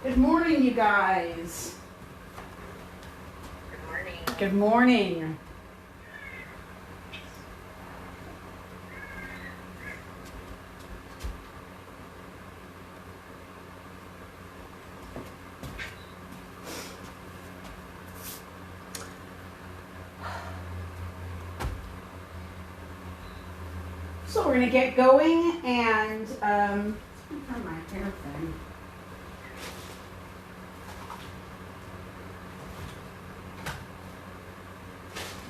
Good morning, you guys. Good morning. Good morning. So we're going to get going and find my hair thing.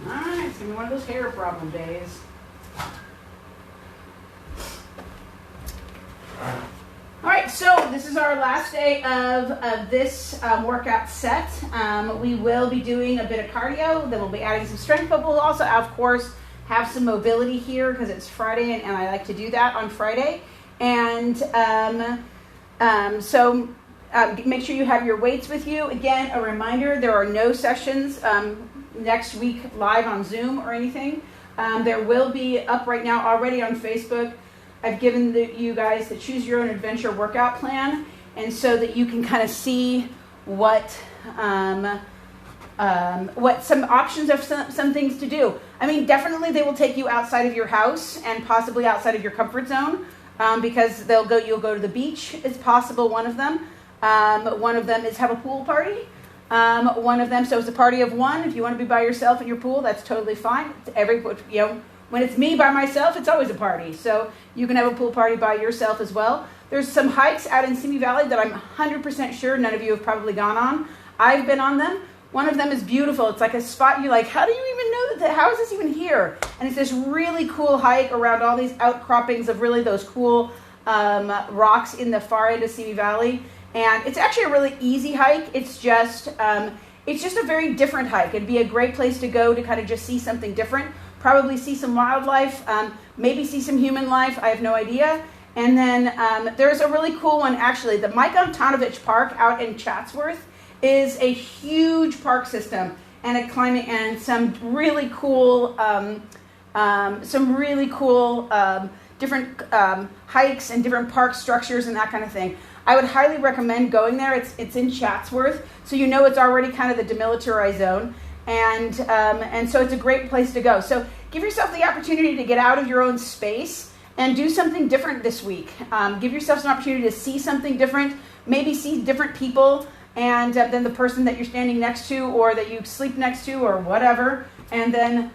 Alright, it's going to be one of those hair problem days. Alright, so this is our last day of this workout set. We will be doing a bit of cardio, then we'll be adding some strength, but we'll also, of course, have some mobility here because it's Friday and I like to do that on Friday. And so make sure you have your weights with you. Again, a reminder, there are no sessions next week live on Zoom or anything. There will be up right now already on Facebook. I've given you guys the Choose Your Own Adventure workout plan, and so that you can kind of see what some options of some things to do. I mean, definitely they will take you outside of your house and possibly outside of your comfort zone because you'll go to the beach. It's possible one of them. One of them is have a pool party. One of them, so it's a party of one. If you want to be by yourself in your pool, that's totally fine. When it's me by myself, it's always a party. So you can have a pool party by yourself as well. There's some hikes out in Simi Valley that I'm 100% sure none of you have probably gone on. I've been on them. One of them is beautiful. It's like a spot you're like, how do you even know how is this even here? And it's this really cool hike around all these outcroppings of really those cool rocks in the far end of Simi Valley. And it's actually a really easy hike. It's just a very different hike. It'd be a great place to go to kind of just see something different. Probably see some wildlife, maybe see some human life. I have no idea. And then there's a really cool one, actually. The Mike Antonovich Park out in Chatsworth is a huge park system and a climate and some really cool different hikes and different park structures and that kind of thing. I would highly recommend going there. It's in Chatsworth, so you know it's already kind of the demilitarized zone, and so it's a great place to go. So give yourself the opportunity to get out of your own space and do something different this week. Give yourself an opportunity to see something different, maybe see different people and than the person that you're standing next to or that you sleep next to or whatever, and then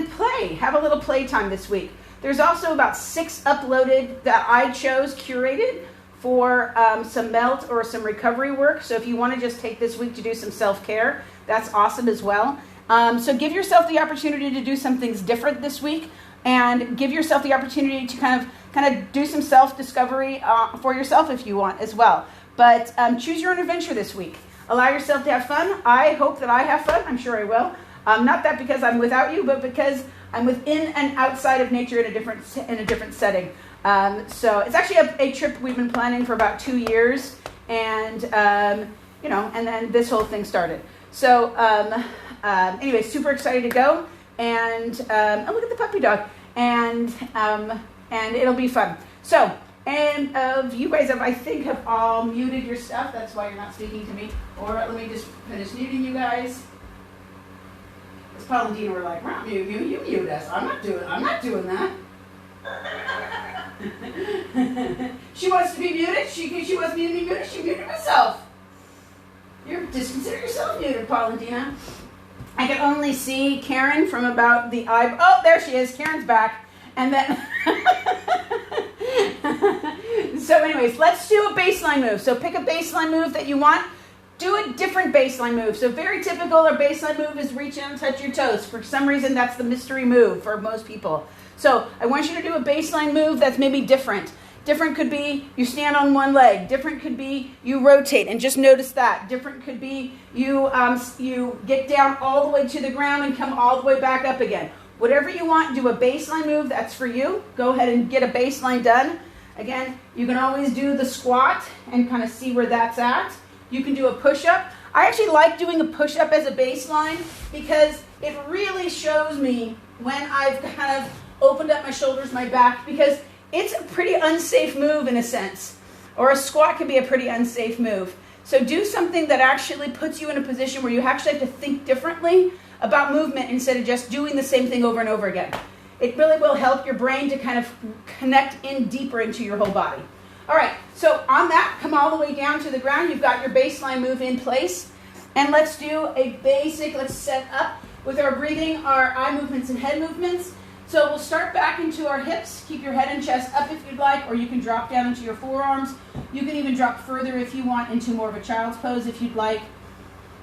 play. Have a little play time this week. There's also about 6 uploaded that I chose, curated, for some melt or some recovery work. So if you want to just take this week to do some self-care, that's awesome as well. So give yourself the opportunity to do some things different this week, and give yourself the opportunity to kind of do some self-discovery for yourself if you want as well. But choose your own adventure this week. Allow yourself to have fun. I hope that I have fun. I'm sure I will. Not that because I'm without you, but because I'm within and outside of nature in a different setting. So it's actually a trip we've been planning for about 2 years, and and then this whole thing started. So anyway, super excited to go, and look at the puppy dog, and it'll be fun. So, and you guys have all muted your stuff. That's why you're not speaking to me. Or let me just finish muting you guys. Paul and Dina were like, "Wow, you mute us." I'm not doing that. She wants to be muted. She wants me to be muted. She muted herself. Just consider yourself muted, Paul and Dina. I can only see Karen from about the eye. Oh, there she is. Karen's back. And then, so anyways, let's do a baseline move. So pick a baseline move that you want. Do a different baseline move. So very typical, our baseline move is reach in and touch your toes. For some reason, that's the mystery move for most people. So I want you to do a baseline move that's maybe different. Different could be you stand on one leg. Different could be you rotate and just notice that. Different could be you get down all the way to the ground and come all the way back up again. Whatever you want, do a baseline move that's for you. Go ahead and get a baseline done. Again, you can always do the squat and kind of see where that's at. You can do a push-up. I actually like doing a push-up as a baseline because it really shows me when I've kind of opened up my shoulders, my back, because it's a pretty unsafe move in a sense. Or a squat can be a pretty unsafe move. So do something that actually puts you in a position where you actually have to think differently about movement instead of just doing the same thing over and over again. It really will help your brain to kind of connect in deeper into your whole body. All right, so on that, come all the way down to the ground. You've got your baseline move in place. And let's do a basic, let's set up with our breathing, our eye movements and head movements. So we'll start back into our hips. Keep your head and chest up if you'd like, or you can drop down into your forearms. You can even drop further if you want into more of a child's pose if you'd like.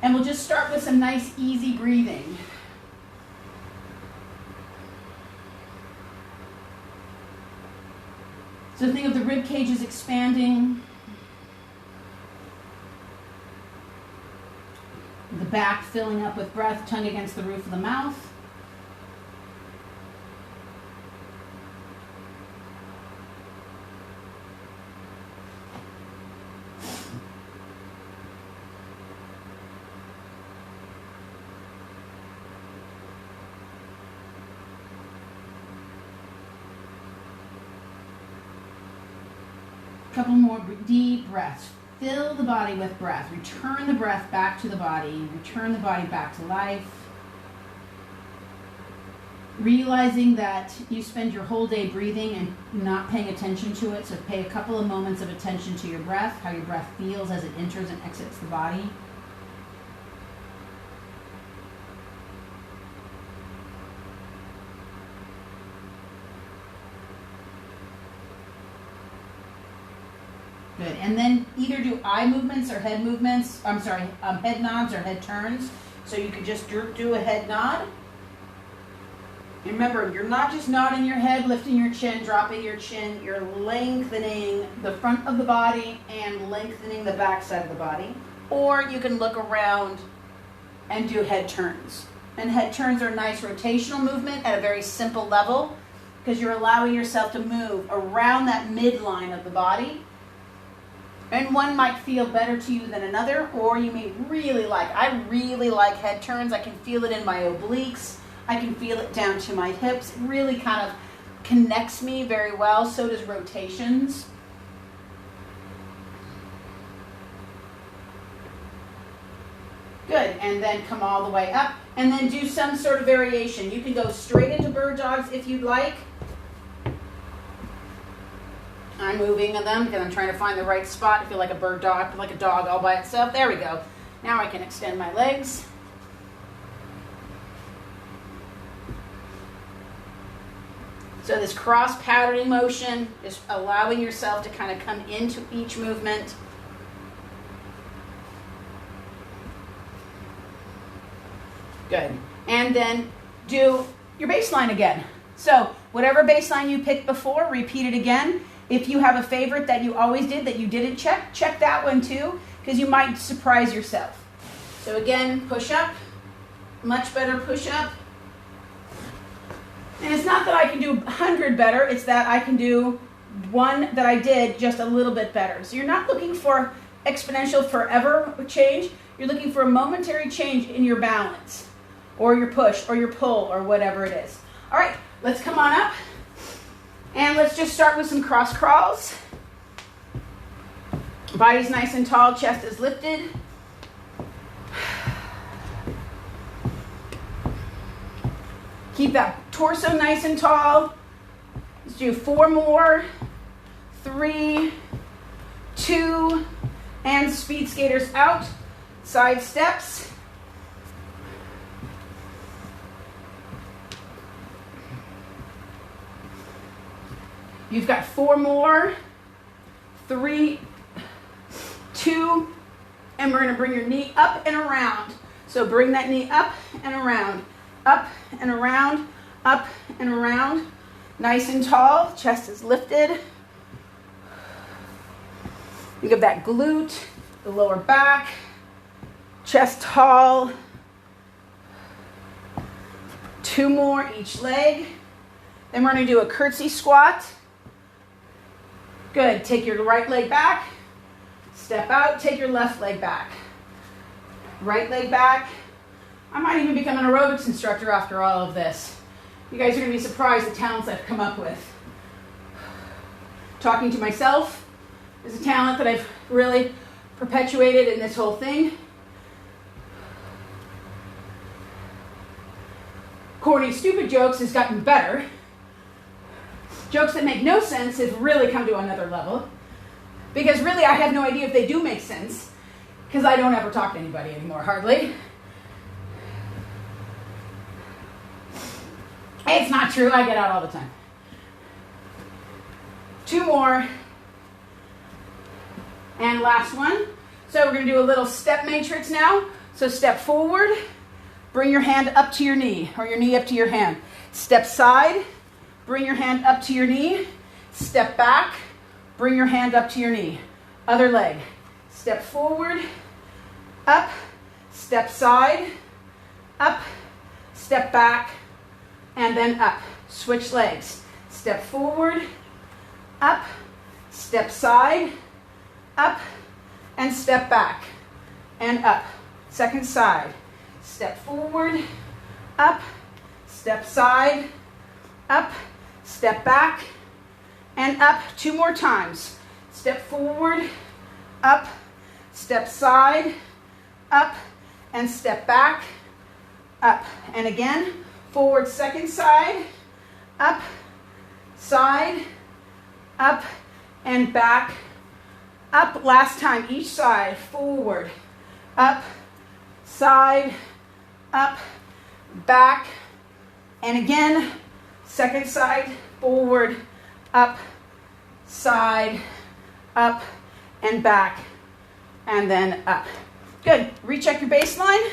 And we'll just start with some nice, easy breathing. So think of the rib cages expanding. The back filling up with breath, tongue against the roof of the mouth. Couple more deep breaths. Fill the body with breath. Return the breath back to the body. Return the body back to life. Realizing that you spend your whole day breathing and not paying attention to it, so pay a couple of moments of attention to your breath, how your breath feels as it enters and exits the body. Good. And then either do eye movements or head movements. Head nods or head turns. So you could just do a head nod. And remember, you're not just nodding your head, lifting your chin, dropping your chin. You're lengthening the front of the body and lengthening the back side of the body. Or you can look around and do head turns. And head turns are a nice rotational movement at a very simple level because you're allowing yourself to move around that midline of the body. And one might feel better to you than another, or you may I really like head turns. I can feel it in my obliques. I can feel it down to my hips. It really kind of connects me very well. So does rotations. Good, and then come all the way up, and then do some sort of variation. You can go straight into bird dogs if you'd like. I'm moving them because I'm trying to find the right spot. I feel like a bird dog, like a dog all by itself. There we go. Now I can extend my legs. So this cross-patterning motion is allowing yourself to kind of come into each movement. Good. And then do your baseline again. So whatever baseline you picked before, repeat it again. If you have a favorite that you always did that you didn't check that one too, because you might surprise yourself. So again, push up, much better push up. And it's not that I can do 100 better, it's that I can do one that I did just a little bit better. So you're not looking for exponential forever change, you're looking for a momentary change in your balance, or your push, or your pull, or whatever it is. All right, let's come on up. And let's just start with some cross crawls. Body's nice and tall, chest is lifted. Keep that torso nice and tall. Let's do 4 more. 3, 2, and speed skaters out. Side steps. You've got 4 more, 3, 2, and we're going to bring your knee up and around. So bring that knee up and around, up and around, up and around. Nice and tall, chest is lifted. You get that glute, the lower back, chest tall. 2 more each leg. Then we're going to do a curtsy squat. Good. Take your right leg back. Step out. Take your left leg back. Right leg back. I might even become an aerobics instructor after all of this. You guys are going to be surprised the talents I've come up with. Talking to myself is a talent that I've really perpetuated in this whole thing. Corny, stupid jokes has gotten better. Jokes that make no sense have really come to another level. Because really, I have no idea if they do make sense, because I don't ever talk to anybody anymore, hardly. It's not true, I get out all the time. 2 more. And last one. So we're going to do a little step matrix now. So step forward, bring your hand up to your knee, or your knee up to your hand. Step side, bring your hand up to your knee. Step back, bring your hand up to your knee. Other leg. Step forward, up, step side, up, step back, and then up. Switch legs. Step forward, up, step side, up, and step back, and up. Second side. Step forward, up, step side, up, step back, and up. 2 more times. Step forward, up, step side, up, and step back, up. And again, forward second side, up, side, up, and back, up. Last time, each side, forward, up, side, up, back, and again, second side, forward, up, side, up, and back, and then up. Good. Recheck your baseline.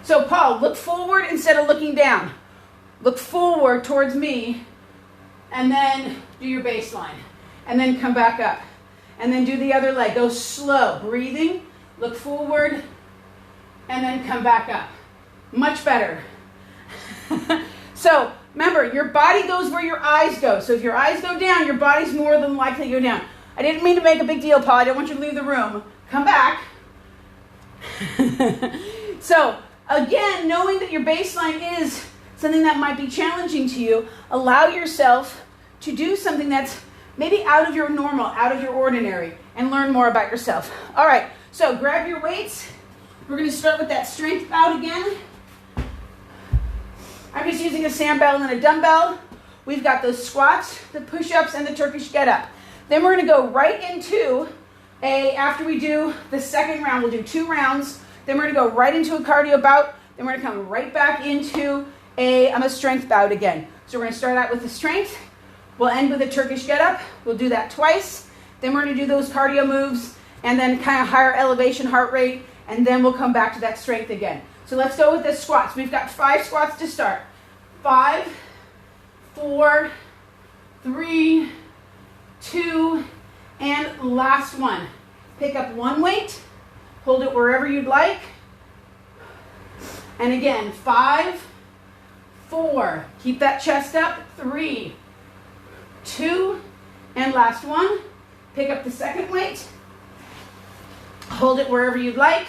So Paul, look forward instead of looking down. Look forward towards me, and then do your baseline, and then come back up, and then do the other leg. Go slow, breathing, look forward, and then come back up. Much better. So remember, your body goes where your eyes go. So if your eyes go down, your body's more than likely to go down. I didn't mean to make a big deal, Paul. I don't want you to leave the room. Come back. So again, knowing that your baseline is something that might be challenging to you, allow yourself to do something that's maybe out of your normal, out of your ordinary, and learn more about yourself. All right, so grab your weights. We're going to start with that strength bout again. I'm just using a sand bell and a dumbbell. We've got those squats, the push-ups, and the Turkish get-up. Then we're going to go right into after we do the second round, we'll do 2 rounds. Then we're going to go right into a cardio bout. Then we're going to come right back into a strength bout again. So we're going to start out with the strength. We'll end with a Turkish get-up. We'll do that twice. Then we're going to do those cardio moves and then kind of higher elevation heart rate. And then we'll come back to that strength again. So let's go with the squats. We've got 5 squats to start. 5, 4, 3, 2, and last one. Pick up one weight. Hold it wherever you'd like. And again, 5, 4. Keep that chest up. 3, 2, and last one. Pick up the second weight. Hold it wherever you'd like.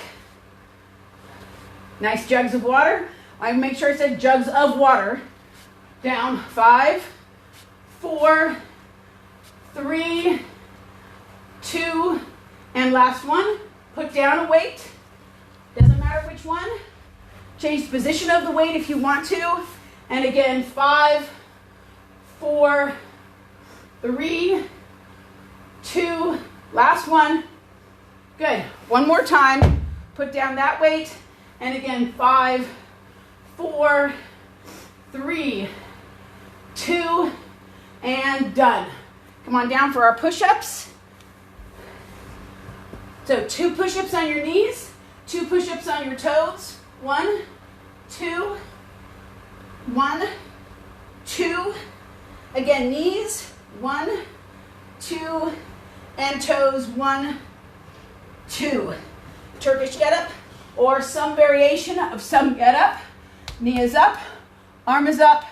Nice jugs of water. I make sure I said jugs of water. Down. 5, 4, 3, 2, and last one. Put down a weight. Doesn't matter which one. Change the position of the weight if you want to. And again, 5, 4, 3, 2, last one. Good. One more time. Put down that weight. And again, 5, 4, 3, 2, and done. Come on down for our push-ups. So 2 push-ups on your knees, 2 push-ups on your toes. 1, 2, 1, 2. Again, knees. 1, 2, and toes. 1, 2. Turkish get-up, or some variation of some get-up. Knee is up, arm is up,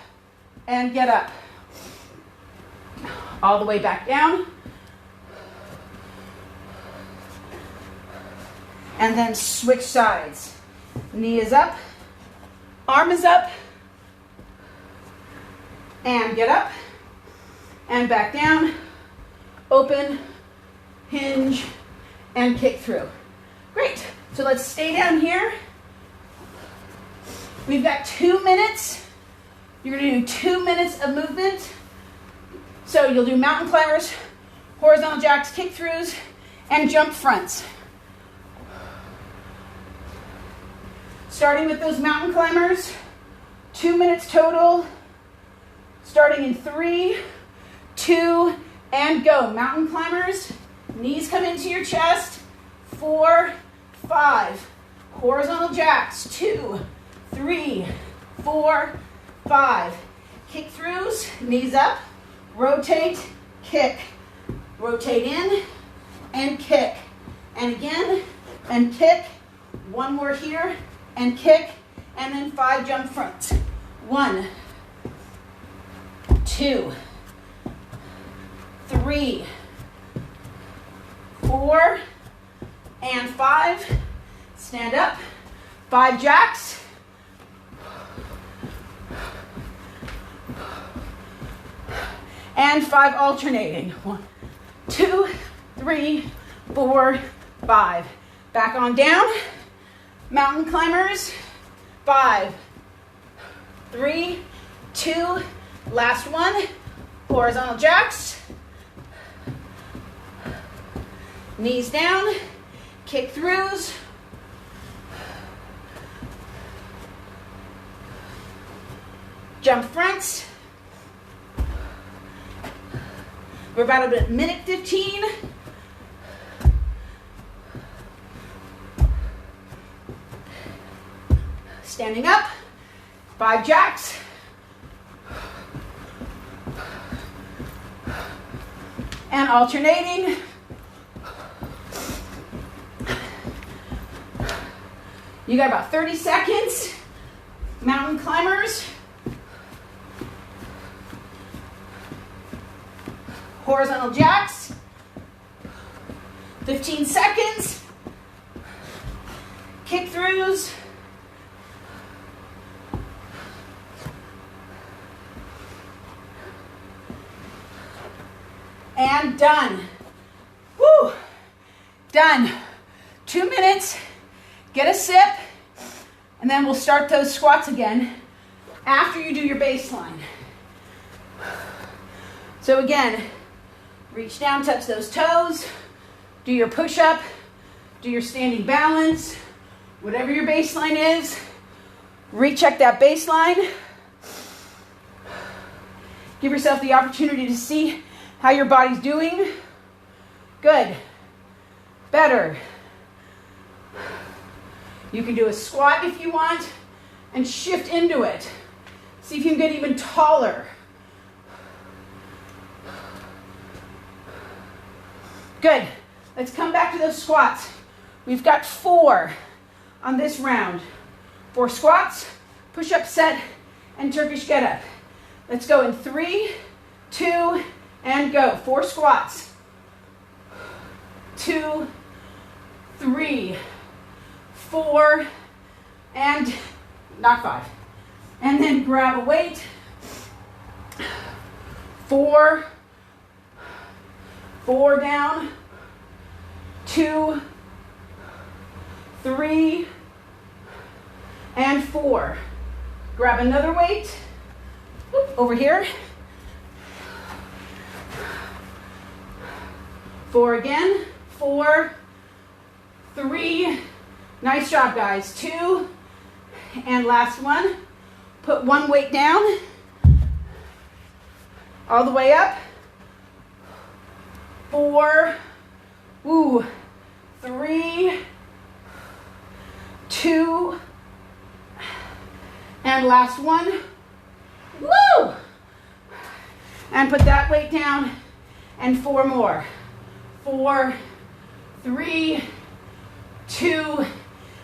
and get up. All the way back down. And then switch sides. Knee is up, arm is up, and get up. and back down, open, hinge, and kick through. Great. So let's stay down here. We've got 2 minutes. You're going to do 2 minutes of movement. So you'll do mountain climbers, horizontal jacks, kick throughs, and jump fronts. Starting with those mountain climbers, 2 minutes total. Starting in 3, 2, and go. Mountain climbers, knees come into your chest. 4, 5. Horizontal jacks, 2, 3, 4, 5. Kick throughs, knees up, rotate, kick. Rotate in and kick. And again, and kick. One more here, and kick. And then 5 jump fronts. 1, 2, 3, 4, and 5. Stand up. 5 jacks. And 5 alternating. 1, 2, 3, 4, 5. Back on down. Mountain climbers. 5, 3, 2, last one. Horizontal jacks. Knees down. Kick throughs. Jump fronts. We're about a minute 15. Standing up, 5 jacks. And alternating. You got about 30 seconds. Mountain climbers. Horizontal jacks. 15 seconds. Kick throughs. And done. Woo! Done. 2 minutes. Get a sip. And then we'll start those squats again after you do your baseline. So again, reach down, touch those toes. Do your push-up. Do your standing balance. Whatever your baseline is, recheck that baseline. Give yourself the opportunity to see how your body's doing. Good. Better. You can do a squat if you want and shift into it. See if you can get even taller. Good. Let's come back to those squats. We've got 4 on this round. 4 squats, push-up set, and Turkish get-up. Let's go in 3, 2, and go. 4 squats. 2, 3, 4, and not 5. And then grab a weight. 4, 4 down. 2, 3, and 4. Grab another weight. Over here. 4 again. 4, 3. Nice job, guys. 2, and last one. Put one weight down. All the way up. 4, 3, 2, and last one. Woo! And put that weight down, and 4 more. 4, 3, 2,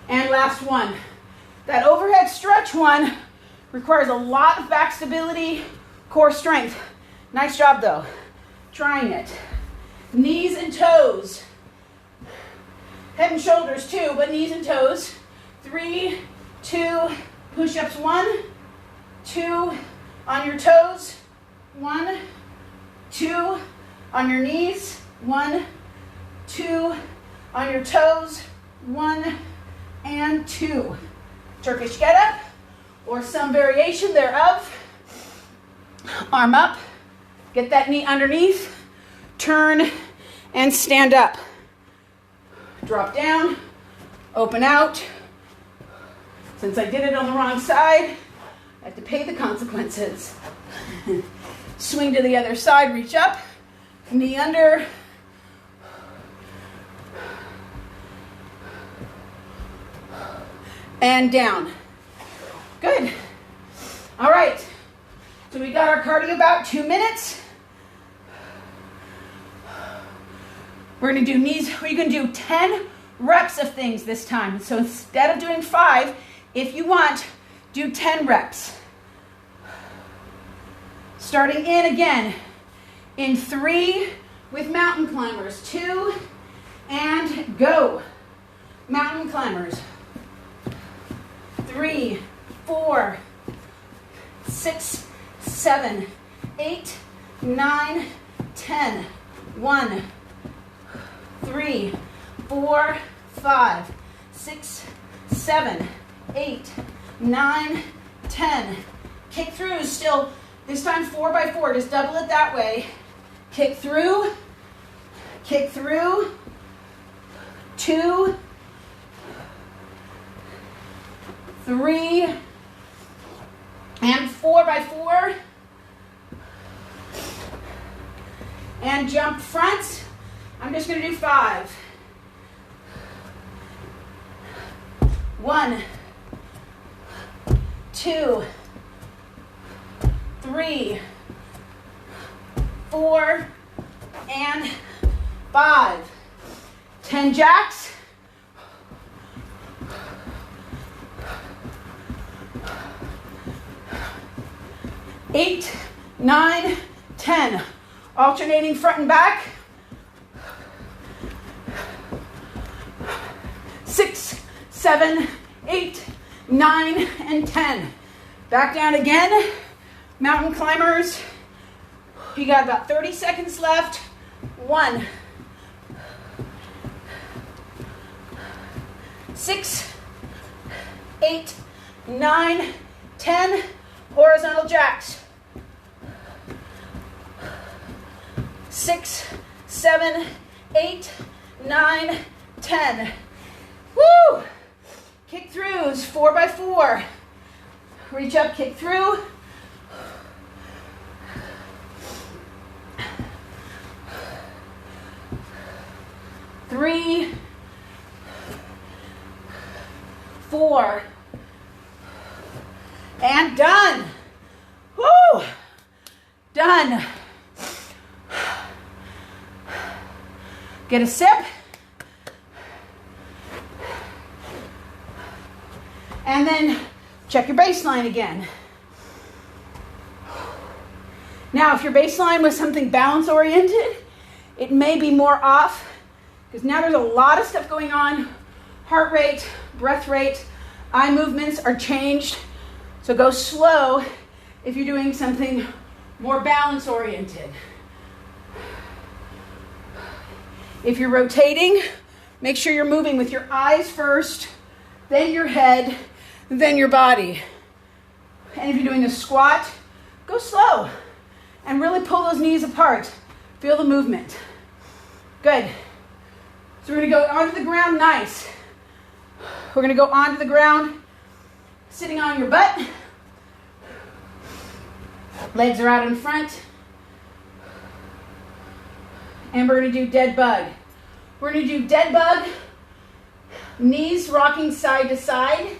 and last one. That overhead stretch one requires a lot of back stability, core strength. Nice job though, trying it. Knees and toes. Head and shoulders too, but knees and toes. 3, 2, push-ups 1, 2, on your toes. 1, 2 on your knees, 1, 2 on your toes, 1 and 2. Turkish get up or some variation thereof. Arm up, get that knee underneath, turn and stand up. Drop down, open out. Since I did it on the wrong side, I have to pay the consequences. Swing to the other side, reach up, knee under. And down. Good. All right. So we got our cardio about 2 minutes. We're going to do knees. You can do 10 reps of things this time. So instead of doing 5, if you want, do 10 reps. Starting in again. In 3 with mountain climbers. 2 and go. Mountain climbers. 3, 4, 6, 7, 8, 9, 10. 1, 3, 4, 5, 6, 7, 8, 9, 10. Kick through still, this time 4 by 4, just double it that way. Kick through, 2, 3, and 4 by 4. And jump front. I'm just going to do 5. 1, 2, 3, 4, and 5. 10 jacks. Eight, 9, 10. Alternating front and back. 6, 7, 8, 9, and 10. Back down again. Mountain climbers. You got about 30 seconds left. 1, 6, 8, 9, 10. Horizontal jacks. 6, 7, 8, 9, 10. Woo! Kick throughs, 4 by 4. Reach up, kick through. Three, 4, and done. Woo! Done. Get a sip. And then check your baseline again. Now, if your baseline was something balance oriented, it may be more off because now there's a lot of stuff going on. Heart rate, breath rate, eye movements are changed. So go slow if you're doing something more balance oriented. If you're rotating, make sure you're moving with your eyes first, then your head, then your body. And if you're doing a squat, go slow and really pull those knees apart. Feel the movement. Good. So we're going to go onto the ground nice. We're going to go onto the ground, sitting on your butt. Legs are out in front. And we're going to do dead bug. We're going to do dead bug, knees rocking side to side,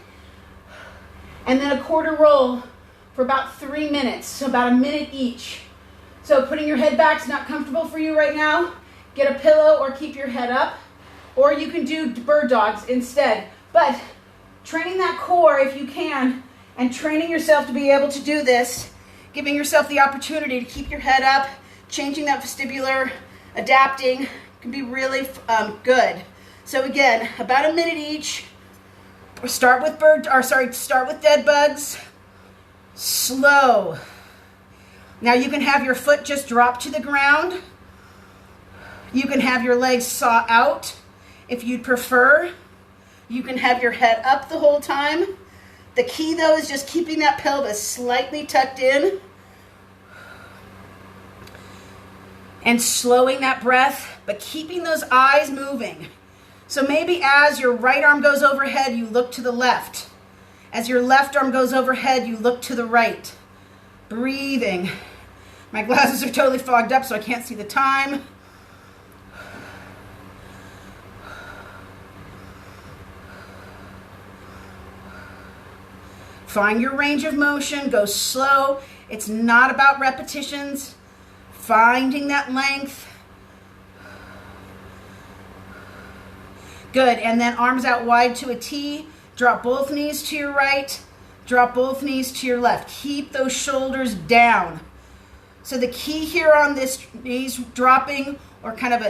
and then a quarter roll for about 3 minutes, so about a minute each. So putting your head back is not comfortable for you right now. Get a pillow or keep your head up, or you can do bird dogs instead. But training that core if you can, and training yourself to be able to do this, giving yourself the opportunity to keep your head up, changing that vestibular, adapting, can be really good. So again, about a minute each. Start with dead bugs. Slow. Now you can have your foot just drop to the ground. You can have your legs saw out if you'd prefer. You can have your head up the whole time. The key though is just keeping that pelvis slightly tucked in and slowing that breath, but keeping those eyes moving. So maybe as your right arm goes overhead, you look to the left. As your left arm goes overhead, you look to the right. Breathing. My glasses are totally fogged up, so I can't see the time. Find your range of motion, go slow. It's not about repetitions. Finding that length. Good, and then arms out wide to a T. Drop both knees to your right. Drop both knees to your left. Keep those shoulders down. So the key here on this knees dropping or kind of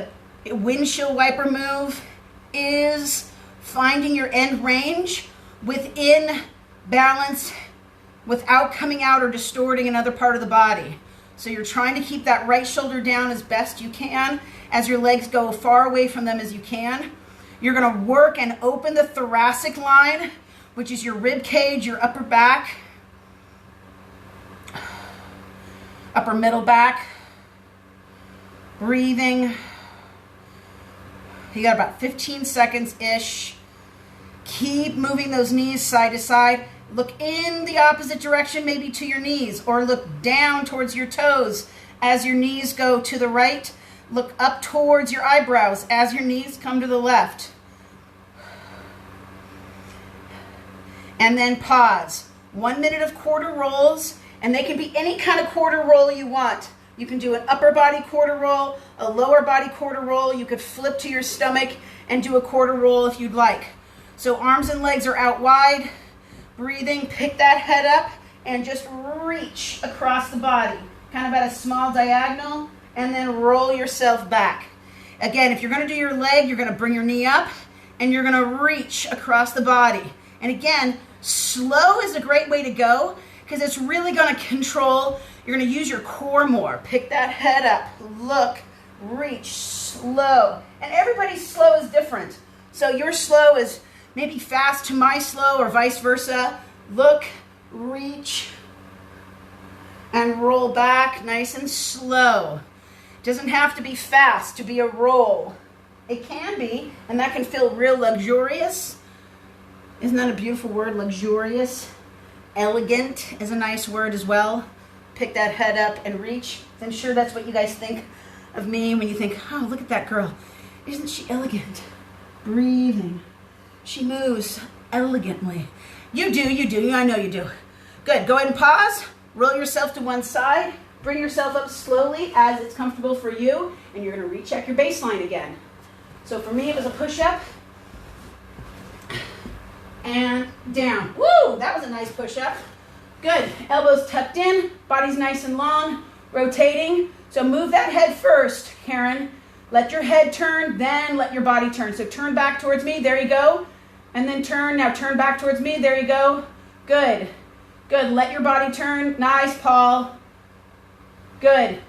a windshield wiper move is finding your end range within balance without coming out or distorting another part of the body. So you're trying to keep that right shoulder down as best you can as your legs go far away from them as you can. You're going to work and open the thoracic line, which is your rib cage, your upper back, upper middle back. Breathing. You got about 15 seconds-ish. Keep moving those knees side to side. Look in the opposite direction, maybe to your knees, or look down towards your toes as your knees go to the right. Look up towards your eyebrows as your knees come to the left. And then pause. 1 minute of quarter rolls, and they can be any kind of quarter roll you want. You can do an upper body quarter roll, a lower body quarter roll. You could flip to your stomach and do a quarter roll if you'd like. So arms and legs are out wide. Breathing, pick that head up and just reach across the body, kind of at a small diagonal, and then roll yourself back. Again, if you're going to do your leg, you're going to bring your knee up and you're going to reach across the body. And again, slow is a great way to go because it's really going to control, you're going to use your core more. Pick that head up, look, reach, slow. And everybody's slow is different. So your slow is maybe fast to my slow or vice versa. Look, reach, and roll back nice and slow. It doesn't have to be fast to be a roll. It can be, and that can feel real luxurious. Isn't that a beautiful word, luxurious? Elegant is a nice word as well. Pick that head up and reach. I'm sure that's what you guys think of me when you think, oh, look at that girl. Isn't she elegant? Breathing. She moves elegantly. You do, I know you do. Good, go ahead and pause. Roll yourself to one side. Bring yourself up slowly as it's comfortable for you. And you're going to recheck your baseline again. So for me, it was a push-up. And down. Woo, that was a nice push-up. Good, elbows tucked in. Body's nice and long. Rotating. So move that head first, Karen. Let your head turn, then let your body turn. So turn back towards me. There you go. And then turn. Now turn back towards me. There you go. Good. Good. Let your body turn. Nice, Paul. Good.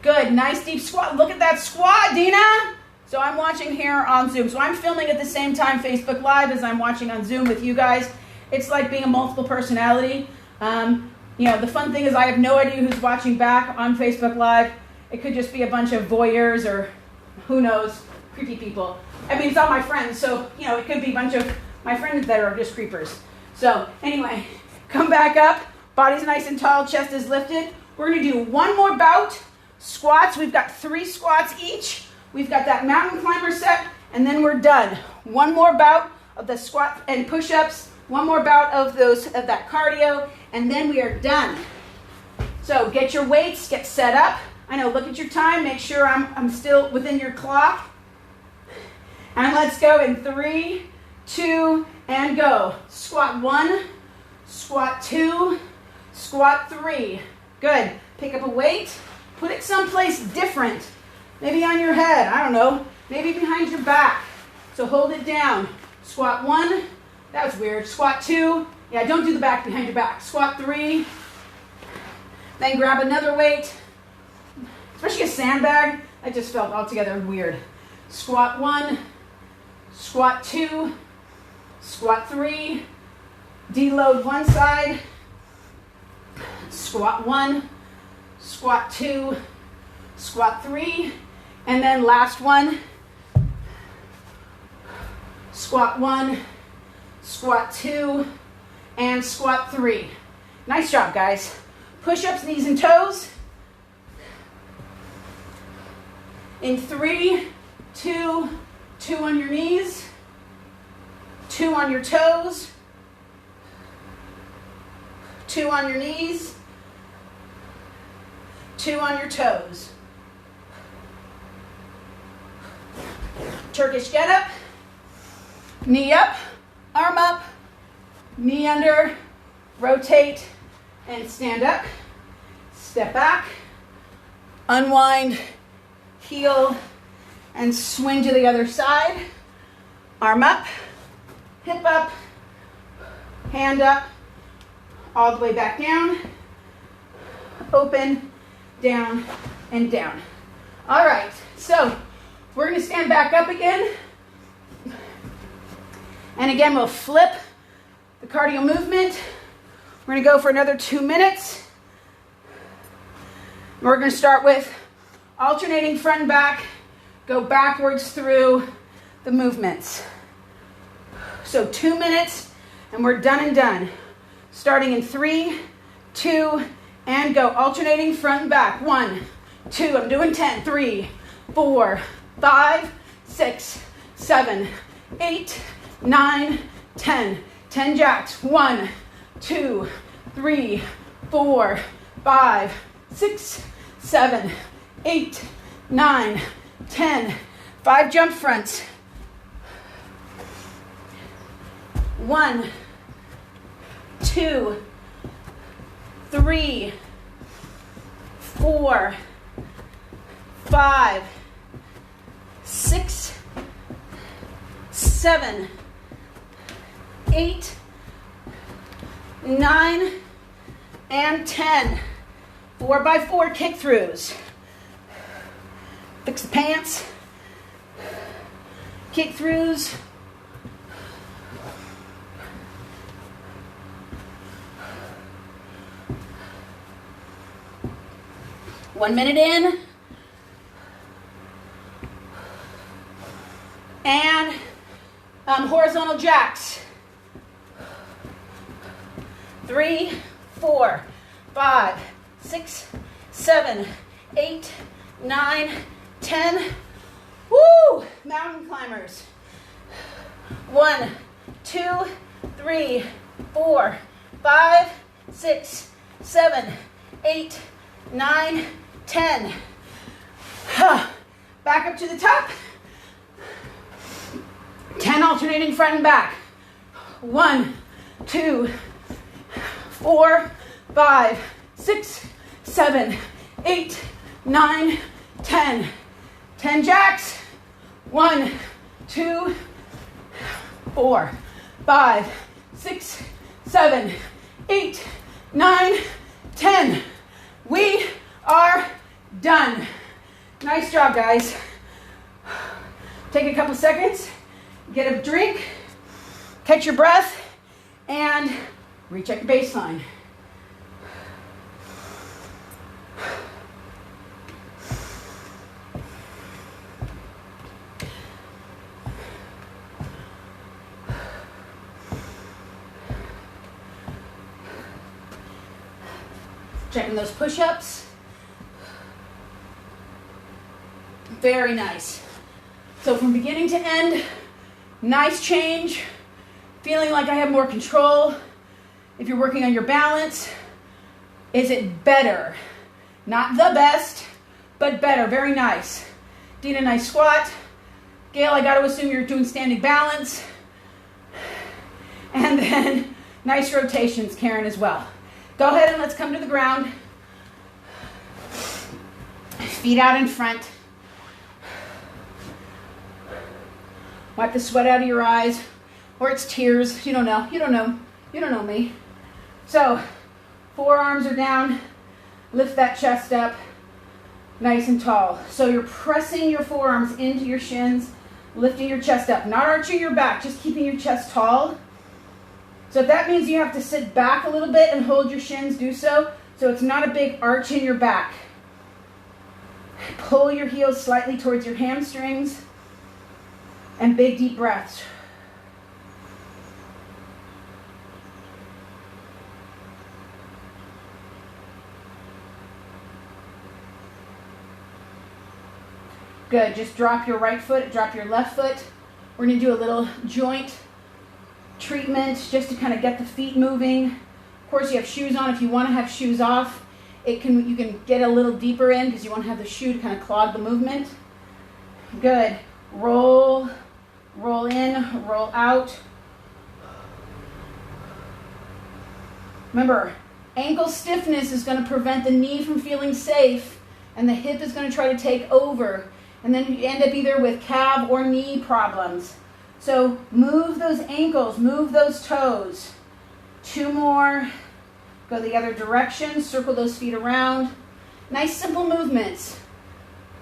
Good. Nice deep squat. Look at that squat, Dina. So I'm watching here on Zoom. So I'm filming at the same time Facebook Live as I'm watching on Zoom with you guys. It's like being a multiple personality. The fun thing is I have no idea who's watching back on Facebook Live. It could just be a bunch of voyeurs or who knows, creepy people. I mean, it's all my friends, so, it could be a bunch of my friends that are just creepers. So, anyway, come back up. Body's nice and tall, chest is lifted. We're going to do one more bout. Squats, we've got 3 squats each. We've got that mountain climber set, and then we're done. One more bout of the squat and push-ups. One more bout of that cardio, and then we are done. So get your weights, get set up. I know, look at your time, make sure I'm still within your clock. And let's go in 3, 2, and go. Squat 1, squat 2, squat 3. Good. Pick up a weight, put it someplace different. Maybe on your head, I don't know. Maybe behind your back. So hold it down. Squat 1, that was weird. Squat 2, yeah, don't do the back behind your back. Squat 3, Then grab another weight, especially a sandbag. I just felt altogether weird. Squat 1, squat 2, squat 3, deload one side, squat 1, squat 2, squat 3, and then last one, squat 1, squat 2, and squat 3. Nice job, guys. Push-ups, knees and toes. In 3, 2, 2 on your knees, 2 on your toes, 2 on your knees, 2 on your toes. Turkish get up, knee up, arm up, knee under, rotate, and stand up. Step back, unwind, heel, and swing to the other side. Arm up, hip up, hand up, all the way back down, open, down, and down. All right, so we're gonna stand back up again. And again, we'll flip the cardio movement. We're gonna go for another 2 minutes. We're gonna start with alternating front and back, go backwards through the movements. So 2 minutes, and we're done and done. Starting in 3, 2, and go. Alternating front and back. 1, 2, I'm doing 10. 3, 4, 5, 6, 7, 8, 9, 10. 10 jacks. 1, 2, 3, 4, 5, 6, 7, 8, 9, 10. 5 jump fronts. 1, 2, 3, 4, 5, 6, 7, 8, 9, and 10. 4x4 kick throughs. Fix the pants. Kick throughs. One minute in. And horizontal jacks. 3, 4, 5, 6, 7, 8, 9, 10. Woo! Mountain climbers. 1, 2, 3, 4, 5, 6, 7, 8, 9, 10. Back up to the top. 10 alternating front and back. 1, 2, 4, 5, 6, 7, 8, 9, 10. 10 jacks. 1, 2, 4, 5, 6, 7, 8, 9, 10. We are done. Nice job, guys. Take a couple seconds, get a drink, catch your breath, and recheck your baseline. Checking those push-ups. Very nice. So from beginning to end, nice change. Feeling like I have more control. If you're working on your balance, is it better? Not the best, but better. Very nice. Dina, nice squat. Gail, I got to assume you're doing standing balance. And then nice rotations, Karen, as well. Go ahead and let's come to the ground. Feet out in front. Wipe the sweat out of your eyes, or it's tears. You don't know. You don't know. You don't know me. So, forearms are down. Lift that chest up nice and tall. So you're pressing your forearms into your shins, lifting your chest up, not arching your back, just keeping your chest tall. So if that means you have to sit back a little bit and hold your shins, do so. So it's not a big arch in your back. Pull your heels slightly towards your hamstrings and big deep breaths. Good, just drop your right foot, drop your left foot. We're gonna do a little joint treatment just to kind of get the feet moving. Of course, you have shoes on. If you want to have shoes off, you can get a little deeper in because you want to have the shoe to kind of clog the movement. Good. Roll in, roll out. Remember, ankle stiffness is going to prevent the knee from feeling safe, and the hip is going to try to take over. And then you end up either with calf or knee problems. So move those ankles, move those toes. 2 more. Go the other direction, circle those feet around. Nice simple movements.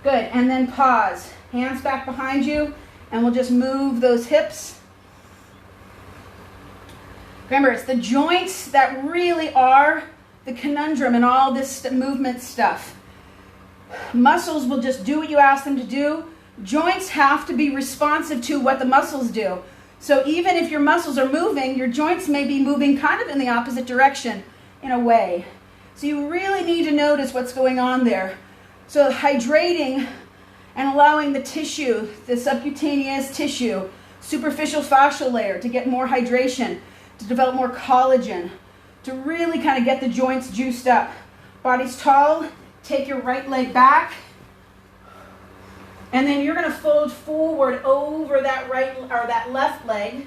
Good, and then pause. Hands back behind you, and we'll just move those hips. Remember, it's the joints that really are the conundrum in all this movement stuff. Muscles will just do what you ask them to do. Joints have to be responsive to what the muscles do. So even if your muscles are moving, your joints may be moving kind of in the opposite direction in a way. So you really need to notice what's going on there. So hydrating and allowing the tissue, the subcutaneous tissue, superficial fascial layer to get more hydration, to develop more collagen, to really kind of get the joints juiced up. Body's tall, take your right leg back. And then you're going to fold forward over that right or that left leg.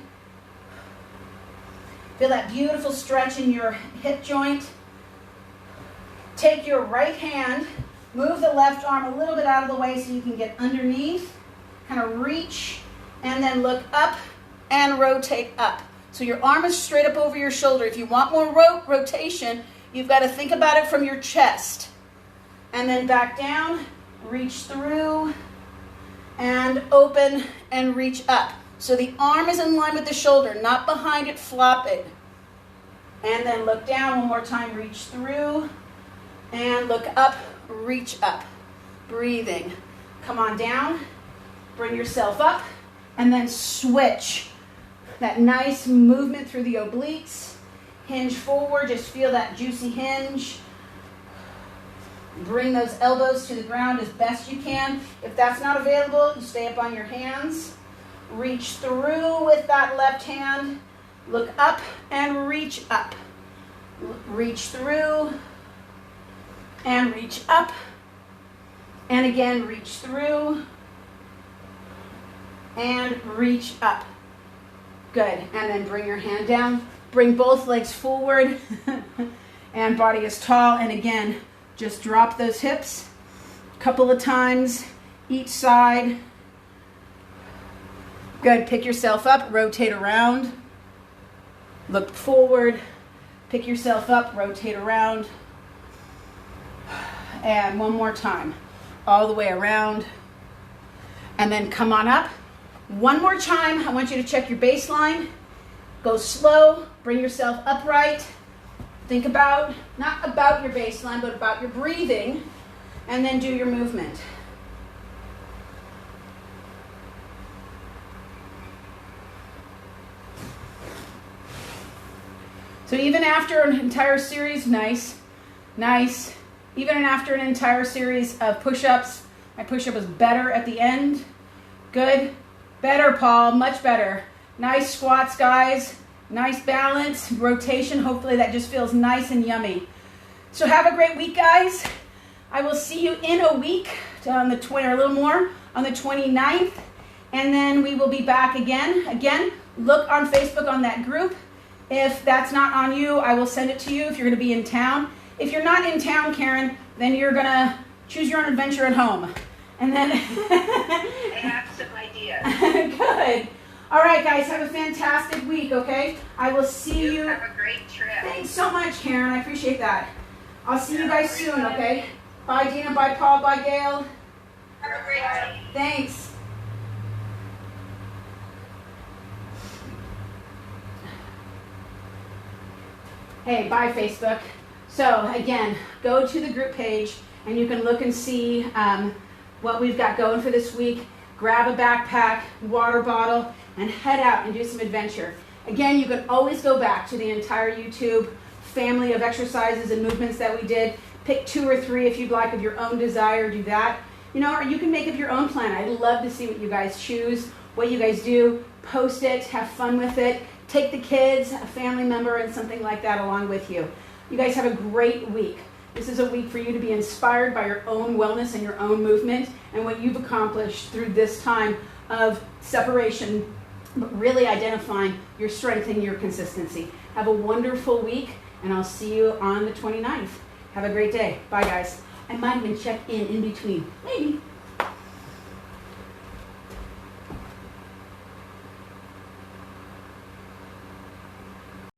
Feel that beautiful stretch in your hip joint. Take your right hand, move the left arm a little bit out of the way so you can get underneath. Kind of reach and then look up and rotate up. So your arm is straight up over your shoulder. If you want more rotation, you've got to think about it from your chest. And then back down, reach through, and open and reach up. So the arm is in line with the shoulder, not behind it flopping. And then look down one more time, reach through, and look up, reach up. Breathing. Come on down, bring yourself up, and then switch. That nice movement through the obliques. Hinge forward, just feel that juicy hinge. Bring those elbows to the ground as best you can. If that's not available, you stay up on your hands. Reach through with that left hand. Look up and reach up. Reach through and reach up. And again, reach through and reach up. Good. And then bring your hand down. Bring both legs forward. And body is tall. And again, just drop those hips a couple of times each side. Good. Pick yourself up, rotate around. Look forward, pick yourself up, rotate around. And one more time, all the way around. And then come on up. One more time, I want you to check your baseline. Go slow, bring yourself upright. Think about, not about your baseline, but about your breathing, and then do your movement. So even after an entire series, nice. Even after an entire series of push-ups, my push-up was better at the end. Good. Better, Paul, much better. Nice squats, guys. Nice balance, rotation. Hopefully that just feels nice and yummy. So have a great week, guys. I will see you in a week on the 20 or a little more on the 29th. And then we will be back again. Again, look on Facebook on that group. If that's not on you, I will send it to you if you're going to be in town. If you're not in town, Karen, then you're going to choose your own adventure at home. And then... I have some ideas. Good. All right, guys, have a fantastic week, okay? I will see you. Have a great trip. Thanks so much, Karen. I appreciate that. I'll see you guys soon, okay? Bye, Dina. Bye, Paul. Bye, Gail. Have a great day. Thanks. Hey, bye, Facebook. So again, go to the group page and you can look and see what we've got going for this week. Grab a backpack, water bottle, and head out and do some adventure. Again, you can always go back to the entire YouTube family of exercises and movements that we did. Pick 2 or 3 if you'd like of your own desire, do that. You know, or you can make up your own plan. I'd love to see what you guys choose, what you guys do. Post it, have fun with it. Take the kids, a family member, and something like that along with you. You guys have a great week. This is a week for you to be inspired by your own wellness and your own movement and what you've accomplished through this time of separation, but really identifying your strength and your consistency. Have a wonderful week, and I'll see you on the 29th. Have a great day. Bye, guys. I might even check in between. Maybe.